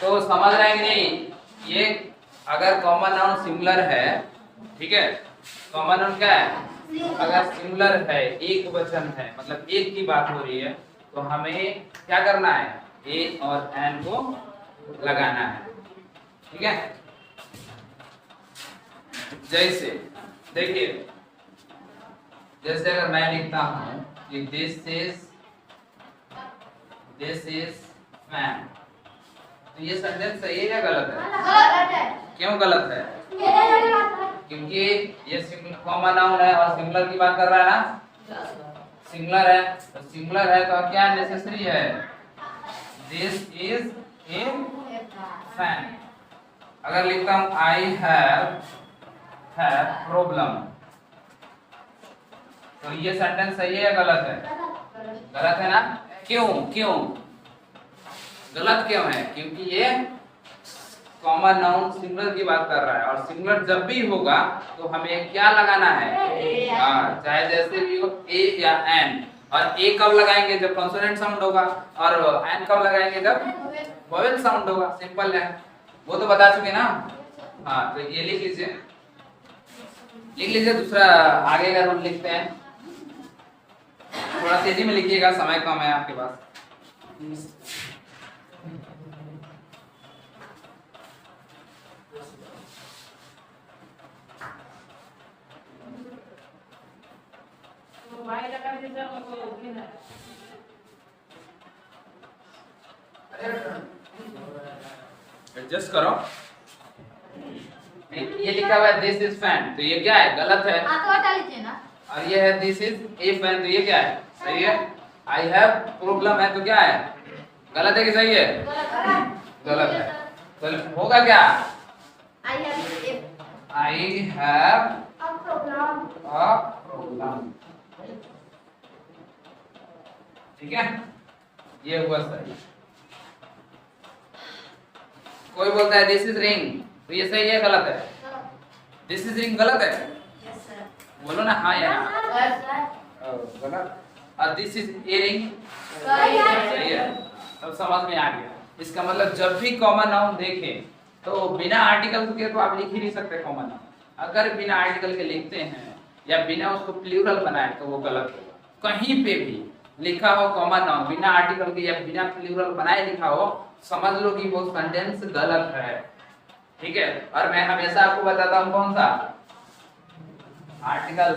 तो समझ रहे हैं कि नहीं? ये अगर कॉमन नाउन सिंगुलर है, ठीक है, कॉमन नाउन क्या है? अगर सिंगुलर है, एक वचन है, मतलब एक की बात हो रही है, तो हमें क्या करना है? ए और एन को लगाना है, ठीक है। जैसे देखिए, जैसे अगर मैं लिखता हूं कि दिस इज फैन, तो ये सेंटेंस सही है या गलत है? गलत है। क्यों गलत है? क्योंकि ये कॉमन नाउन है और सिंगुलर की बात कर रहा है ना, सिंगुलर है, तो सिंगुलर है तो क्या नेसेसरी है? This is a fan. अगर लिखता हूं आई हैव प्रॉब्लम, तो ये सेंटेंस सही है या गलत है? गलत है ना? क्यों क्यों गलत क्यों है? क्योंकि ये कॉमन नाउन सिंगुलर की बात कर रहा है, और सिंगुलर जब भी होगा तो हमें क्या लगाना है? हाँ, चाहे जैसे भी हो, ए या एन। और ए कब लगाएंगे? जब कॉन्सोनेंट साउंड होगा, और एन कब लगाएंगे? जब वोवेल साउंड होगा। सिंपल है, वो तो बता चुके ना। हाँ, तो ये लिख लीजिए। दूसरा आगे का रूल लिखते हैं, थोड़ा तेजी में लिखिएगा, समय कम है आपके पास। एडजस्ट करो। ये लिखा हुआ है दिस इज फैन, तो ये क्या है? गलत है। और ये है दिस इज ए फैन, तो ये क्या है? सही है। आई हैव प्रॉब्लम है, तो क्या है? गलत है कि सही है? गलत है। तो होगा क्या? आई हैव अ प्रॉब्लम, ठीक है, ये हुआ सही। कोई बोलता है दिस इज रिंग, तो ये सही है गलत है? दिस इज रिंग गलत है? बोलो ना हाँ या ना। गलत। और दिस इज इयरिंग सही है। सब समझ में आ गया। इसका मतलब जब भी कॉमन नाउन देखें तो बिना आर्टिकल के तो आप लिख ही नहीं सकते कॉमन नाउन। अगर बिना आर्टिकल के लिखते हैं या बिना उसको प्लूरल बनाए तो वो गलत होगा। कहीं पे भी लिखा हो कॉमन नाउन बिना आर्टिकल के या बिना प्लूरल बनाए लिखा हो, समझ लो कि वो सेंटेंस गलत है, ठीक है। और मैं हमेशा आपको बताता हूँ कौन सा आर्टिकल?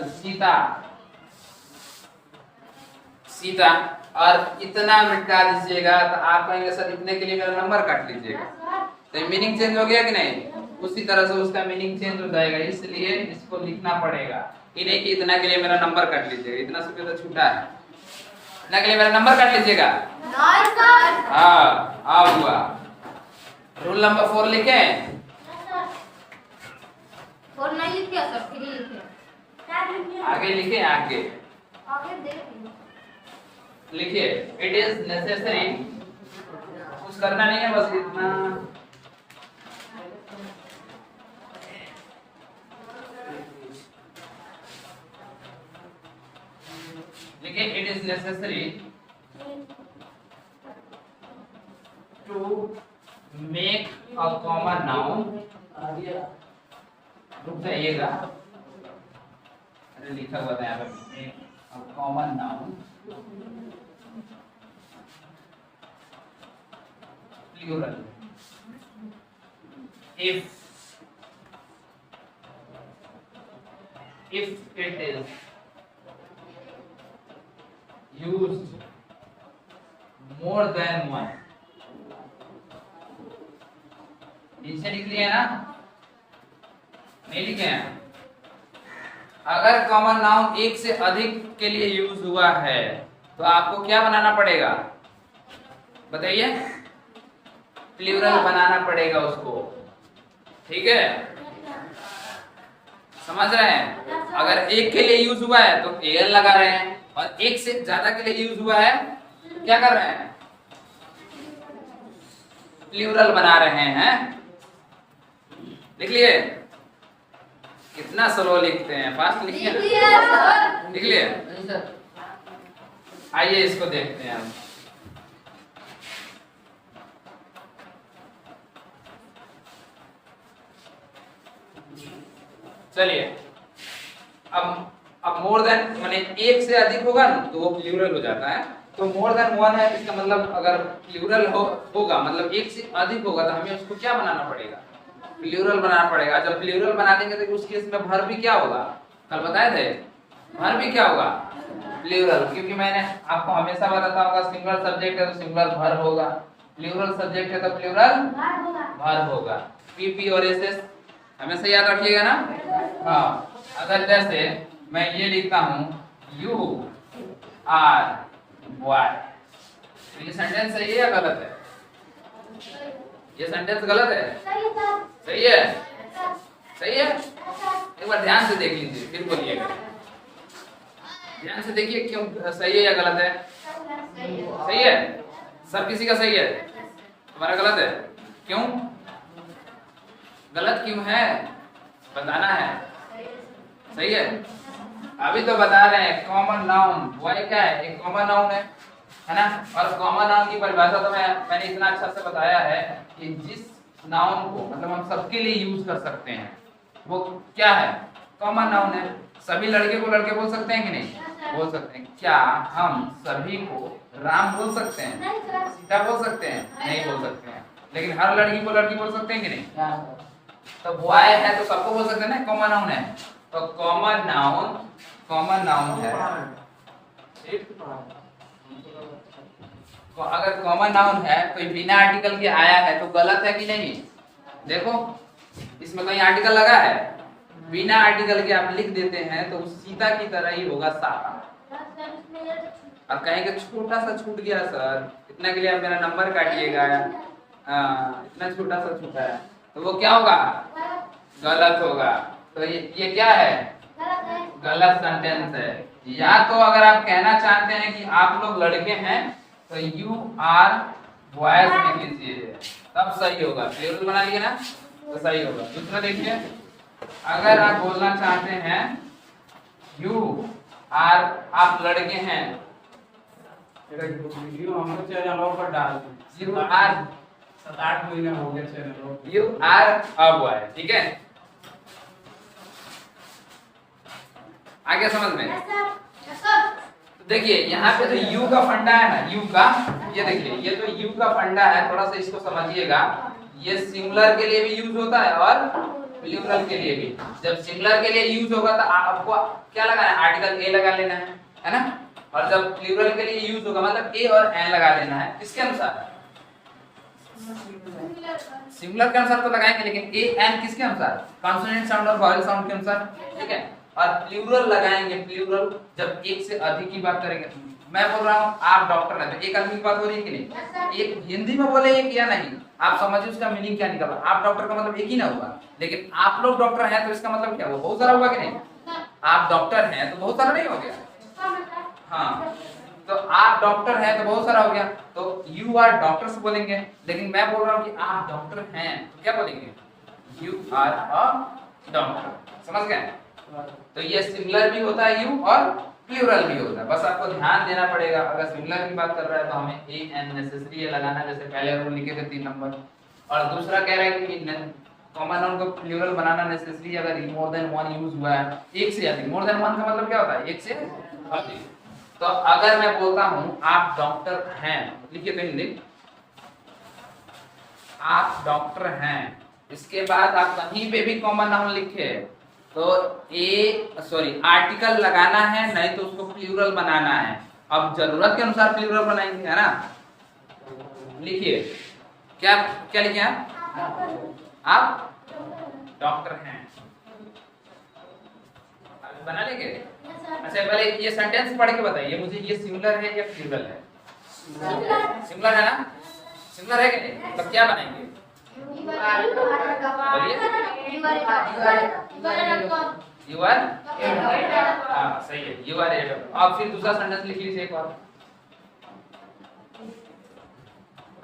सीता। और इतना मिटा दीजिएगा तो आप कहेंगे सर इतने के लिए मेरा नंबर काट लीजिएगा, तो मीनिंग चेंज हो गया कि नहीं? उसी तरह से उसका मीनिंग चेंज हो जाएगा, इसलिए इसको लिखना पड़ेगा। कि नहीं कि इतना के लिए मेरा नंबर काट लीजिएगा, इतना से तो छूटा है, इतना के लिए मेरा नंबर काट लीजिएगा। हाँ हुआ। रूल नंबर 4 लिखे? 4 नहीं लिखे सर, 3 लिखे। आगे लिखे, आगे लिखिए। इट इज नेसेसरी, कुछ करना नहीं है, बस इतना। लिखिए it is necessary to make a common noun. रुक जाइएगा, अरे लिखा हुआ था यहाँ पे, a common noun plural if it is used more than one। नीचे लिख लिया ना? नहीं लिखे हैं? अगर कॉमन नाउन एक से अधिक के लिए यूज हुआ है तो आपको क्या बनाना पड़ेगा? बताइए। प्लूरल बनाना पड़ेगा उसको, ठीक है? समझ रहे हैं? अगर एक के लिए यूज हुआ है तो एल लगा रहे हैं, और एक से ज्यादा के लिए यूज हुआ है तो क्या कर रहे हैं? प्लूरल बना रहे हैं। लिख लिए? कितना स्लो लिखते हैं, फास्ट लिखिए। लिख लिए? आइए इसको देखते हैं हम। चलिए, अब मोर देन माने एक से अधिक होगा ना तो वो प्लूरल हो जाता है। तो मोर देन वन है, इसका मतलब अगर प्लूरल होगा मतलब एक से अधिक होगा तो हमें उसको क्या बनाना पड़ेगा, प्लूरल बनाना पड़ेगा। जब प्लूरल बना देंगे तो उस केस में वर्ब भी क्या होगा, कल बताए थे वर्ब भी क्या होगा, प्लूरल। क्योंकि मैंने आपको हमेशा बताता होगा सिंगुलर सब्जेक्ट है तो सिंगुलर वर्ब होगा, प्लूरल सब्जेक्ट है तो प्लूरल वर्ब होगा। पीपी और एसएस हमेशा याद रखिएगा ना। हाँ, अगर जैसे मैं ये लिखता हूँ यू आर बॉय, तो ये सेंटेंस सही है या गलत है, ये सेंटेंस गलत है, सही है, सही है। एक बार ध्यान से देख लीजिए फिर बोलिएगा, ध्यान से देखिए क्यों सही है या गलत है। सही है, सब किसी का सही है, तुम्हारा गलत है। क्यों गलत क्यों है बताना है। सही है, अभी तो बता रहे हैं कॉमन नाउन बॉय क्या है, एक कॉमन नाउन है ना। और कॉमन नाउन की परिभाषा तो मैंने इतना अच्छा से बताया है कि जिस नाउन को मतलब हम सबके लिए यूज कर सकते हैं वो क्या है, कॉमन नाउन है। सभी लड़के को लड़के बोल सकते हैं कि नहीं, बोल सकते हैं। क्या हम सभी को राम बोल सकते हैं, सीता बोल सकते हैं, नहीं बोल सकते हैं। लेकिन हर लड़की को लड़की बोल सकते हैं कि नहीं, तो बॉय है तो सबको बोल सकते हैं ना, कॉमन नाउन है। तो कॉमन नाउन है। तो अगर कॉमन नाउन है कोई बिना आर्टिकल के आया है तो गलत है कि नहीं। देखो इसमें कहीं आर्टिकल लगा है, बिना आर्टिकल के आप लिख देते हैं तो सीता की तरह ही होगा साता। और कहेंगे छोटा सा छूट गया सर, इतना के लिए आप मेरा नंबर काटिएगा, इतना छोटा सा छूटा है, तो वो क्या होगा, गलत होगा। तो ये क्या है, गलत सेंटेंस है। या तो अगर आप कहना चाहते हैं कि आप लोग लड़के हैं तो यू आर बॉयज लिख लीजिए, तब सही होगा। प्लूरल बना लिए ना तो सही होगा। दूसरा देखिए, अगर आप बोलना चाहते हैं यू आर, आप लड़के हैं, यू आर 7-8 महीने हो गए channel, you are a boy, ठीक है। आगे समझ में। देखिए यहाँ पे तो यू का फंडा है ना, यू का, ये देखिए ये तो यू का फंडा है, थोड़ा सा इसको समझिएगा। ये सिंगुलर के लिए भी यूज होता है और प्लूरल के लिए भी। जब सिंगुलर के लिए यूज होगा तो आपको क्या लगाना है, आर्टिकल ए लगा लेना है ना। और जब प्लूरल के लिए यूज होगा मतलब ए और एन लगा लेना है। किसके अनुसार, सिंगुलर के अनुसार तो लगाएंगे, लेकिन ए एन किसके अनुसार, कॉन्सोनेंट साउंड और वॉवेल साउंड के अनुसार, ठीक है। और प्लूरल लगाएंगे, प्लूरल जब एक से अधिक की बात करेंगे। मैं बोल रहा हूँ आप डॉक्टर हैं तो एक आदमी की बात हो रही है कि नहीं, एक हिंदी में बोले एक या नहीं, आप समझिए उसका मीनिंग क्या निकला। आप डॉक्टर का मतलब एक ही ना हुआ, लेकिन आप लोग डॉक्टर हैं तो इसका मतलब क्या हुआ, बहुत सारा हुआ कि नहीं। आप डॉक्टर हैं तो बहुत सारा नहीं हो गया, हाँ, तो आप डॉक्टर हैं तो बहुत सारा हो गया। तो यू आर डॉक्टर से बोलेंगे, लेकिन मैं बोल रहा हूँ कि आप डॉक्टर हैं तो क्या बोलेंगे, यू आर अ डॉक्टर। समझ गए। तो ये सिंगुलर भी होता है यू और प्लूरल भी होता है, बस आपको ध्यान देना पड़ेगा। अगर सिंगुलर की बात कर रहा है तो हमें ए एन नेसेसरी है लगाना, जैसे पहले रूल लिखे थे 3 नंबर। और दूसरा कह रहा है कि कॉमन नाउन को प्लूरल बनाना नेसेसरी है अगर मोर देन वन यूज हुआ है, एक से अधिक। मोर देन वन का मतलब क्या होता है, एक से अधिक। तो अगर मैं बोलता हूँ आप डॉक्टर हैं, लिखिए तो हिंदी, आप डॉक्टर हैं, इसके बाद आप कहीं पे भी कॉमन नाउन लिखे तो आर्टिकल लगाना है, नहीं तो उसको प्लूरल बनाना है। अब जरूरत के अनुसार प्लूरल बनाएंगे, है ना। लिखिए क्या क्या लिखे आप डॉक्टर हैं, बना लेंगे। अच्छा पहले ये सेंटेंस पढ़ के बताइए मुझे, ये सिंगुलर है या प्लूरल है। सिंगुलर है ना, सिंगुलर है कि नहीं, तब क्या बनाएंगे, यू आर, हाँ सही है, यू आर ए डॉक्टर। अब फिर दूसरा सेंटेंस लिख लीजिए एक बार,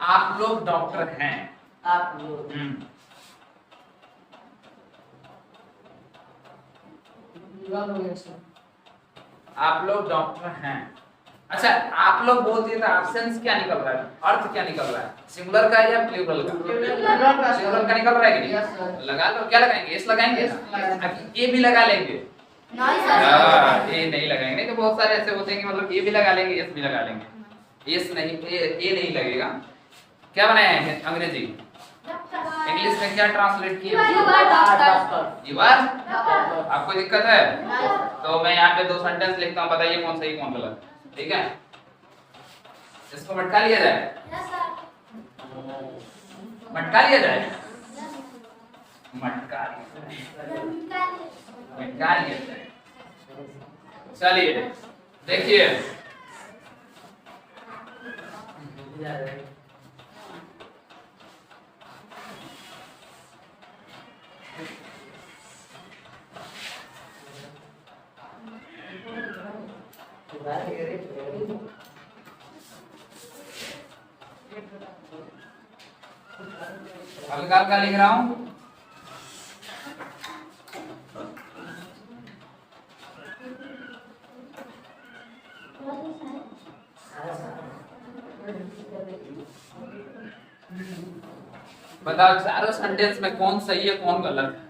आप लोग डॉक्टर हैं, आप लोग आप लोग डॉक्टर हैं, अच्छा आप लोग बोलते थे एब्सेंस क्या निकल रहा है, अर्थ क्या निकल रहा है, सिंगुलर का या प्लूरल का? सिंगुलर का निकल रहा है कि नहीं? लगा लो, क्या लगाएंगे? एस लगाएंगे ना? ए भी लगा लेंगे? ए नहीं लगाएंगे, नहीं तो बहुत सारे ऐसे होते हैं कि मतलब ए भी लगा लेंगे एस भी लगा लेंगे। एस नहीं, ए नहीं लगेगा। क्या बनाया है अंग्रेजी? इंग्लिश में क्या ट्रांसलेट किए? You are. आपको दिक्कत है तो मैं यहाँ पे 2 सेंटेंस लिखता हूँ, बताइए कौन सही कौन गलत। ठीक है, इसको मटका लिया जाए, मटका लिया जाए, मटका लिया जाए। चलिए देखिए, हल्का हल्का लिख रहा हूं। बताओ चारों सेंटेंस में कौन सही है कौन गलत है?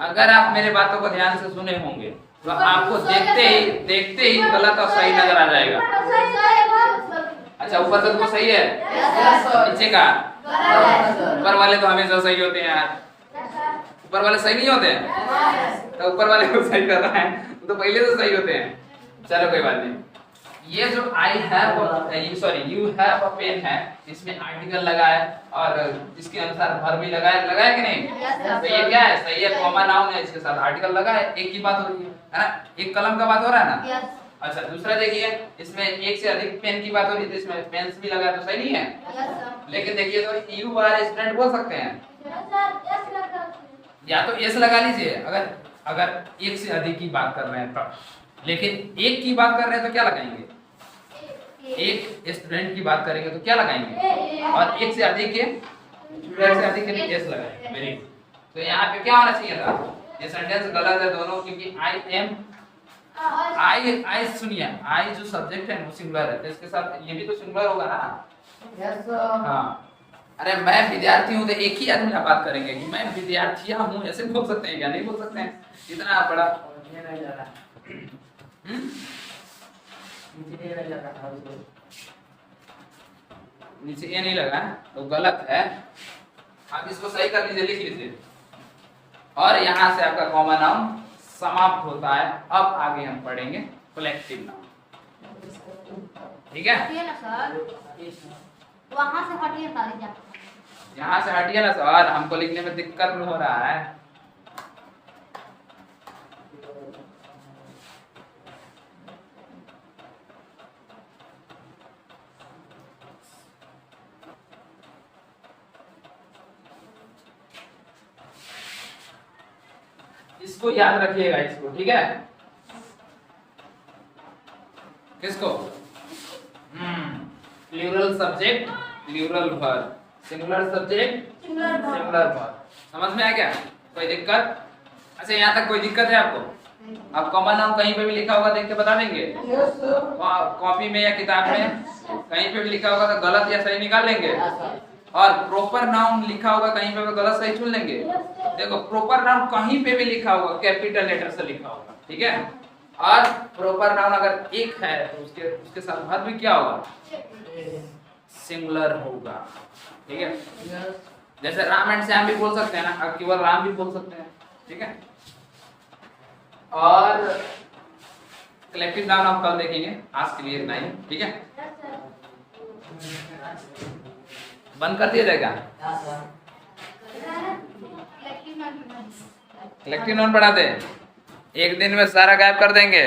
अगर आप मेरे बातों को ध्यान से सुने होंगे तो आपको देखते ही गलत और सही नजर आ जाएगा। अच्छा ऊपर तक तो सही है, नीचे का? ऊपर वाले तो हमेशा सही होते हैं यार, ऊपर वाले सही नहीं होते हैं तो ऊपर वाले को सही कर रहा है तो पहले तो सही होते हैं। चलो कोई बात नहीं। ये जो I have sorry you have a pen है, इसमें आर्टिकल लगा है और इसके अनुसार वर्ब भी लगाया कि नहीं? तो ये क्या है? सही है, कॉमन नाउन है, इसके साथ आर्टिकल लगा है, एक की बात हो रही है ना, एक कलम का बात हो रहा है ना। अच्छा दूसरा देखिए, इसमें एक से अधिक पेन की बात हो रही है, इसमें पेन्स भी लगा है तो सही नहीं है। लेकिन देखिए तो यू आर स्टूडेंट बोल सकते हैं, या तो एस लगा लीजिए अगर एक से अधिक की बात कर रहे हैं तब, लेकिन एक की बात कर रहे हैं तो क्या लगाएंगे? एक स्टूडेंट की बात करेंगे तो क्या लगाएंगे? और एक से अधिक के लिए एस लगाएंगे। Very good. तो यहाँ पे क्या होना चाहिए था? ये सेंटेंस गलत है दोनों, क्योंकि आई एम आई सुनिए, आई जो सब्जेक्ट है वो सिंगुलर है तो इसके साथ ये भी तो सिंगुलर होगा ना। हाँ अरे मैं विद्यार्थी हूँ तो एक ही आदमी ना बात करेंगे कि मैं विद्यार्थिया हूँ, ऐसे बोल सकते हैं क्या? नहीं बोल सकते हैं। इतना बड़ा नीचे ये नहीं लगा तो गलत है। आप इसको सही कर लीजिए, लिख लीजिए। और यहाँ से आपका कॉमन नाउन समाप्त होता है। अब आगे हम पढ़ेंगे कलेक्टिव नाउन। ठीक है, वहाँ से हटिए सारी जा। यहाँ से हटिए ना सर, हमको लिखने में दिक्कत हो रहा है। इसको याद रखिएगा, इसको। ठीक है, किसको? Plural subject plural verb, singular subject singular verb. समझ में आ गया? कोई दिक्कत? अच्छा यहाँ तक कोई दिक्कत है आपको? अब कॉमन नाउन कहीं पे भी लिखा होगा देख के बता देंगे? कॉपी में या किताब में कहीं पे भी लिखा होगा तो गलत या सही निकाल लेंगे। और प्रॉपर नाउन लिखा होगा कहीं पे भी गलत सही चुन लेंगे। देखो प्रॉपर नाउन कहीं पे भी लिखा होगा कैपिटल लेटर से लिखा होगा, ठीक है। और प्रॉपर नाउन अगर एक है तो उसके साथ वर्ब भी क्या होगा? सिंगुलर होगा, ठीक है। जैसे राम एंड श्याम भी बोल सकते हैं ना, अब केवल राम भी बोल सकते हैं, ठीक है। और कलेक्टिव नाउन हम कल देखेंगे, आज के लिए इतना ही, ठीक है। बंद कर दिया जाएगा। कलेक्टिव नाउन पढ़ाते हैं, एक दिन में सारा गायब कर देंगे।